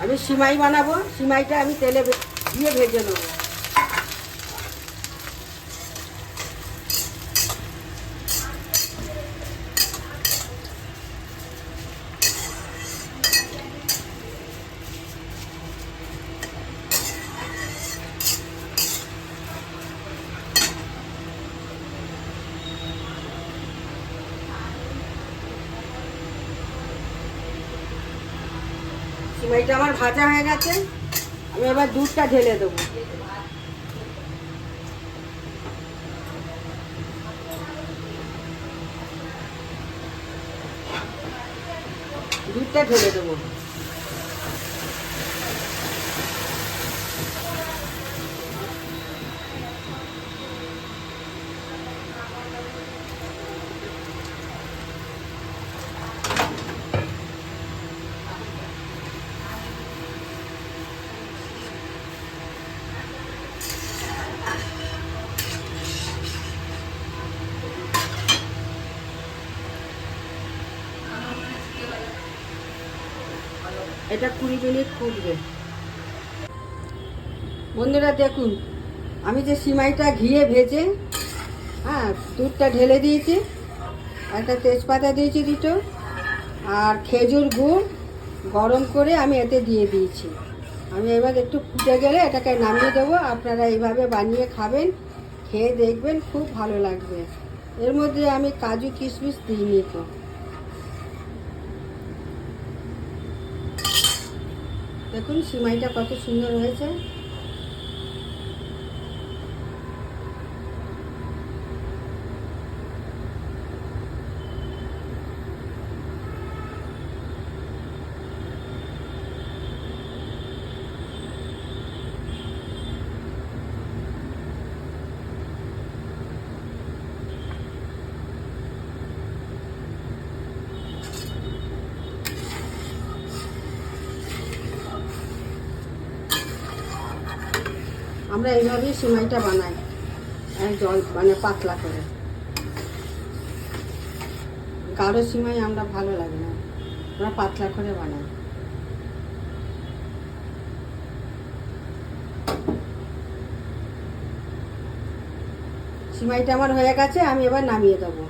আমি সিমাই বানাবো, সিমাইটা আমি তেলে দিয়ে ভেজে নেব। সিমাইটা আমার ভাজা হয়ে গেছে, আমি এবার দুধটা ঢেলে দেবো। দুধটা ঢেলে দেবো। এটা 20 মিনিট ফুটবে। বন্ধুরা দেখুন, আমি যে সিমাইটা ঘিয়ে ভেজে দুধটা ঢেলে দিয়েছি, একটা তেজপাতা দিয়েছি দুটো, আর খেজুর গুড় গরম করে আমি এতে দিয়ে দিয়েছি। আমি এবার একটু ফুটে গেলে এটাকে নামিয়ে দেবো। আপনারা এইভাবে বানিয়ে খাবেন, খেয়ে দেখবেন, খুব ভালো লাগবে। এর মধ্যে আমি কাজু কিশমিশ দিইনি তো। দেখুন সিমাইটা কত সুন্দর হয়েছে। আমরা এইভাবেই সিমাইটা বানাই, জল মানে পাতলা করে। গাঢ় সিমাই আমরা ভালো লাগে না, আমরা পাতলা করে বানাই। সিমাইটা আমার হয়ে গেছে, আমি এবার নামিয়ে দেবো।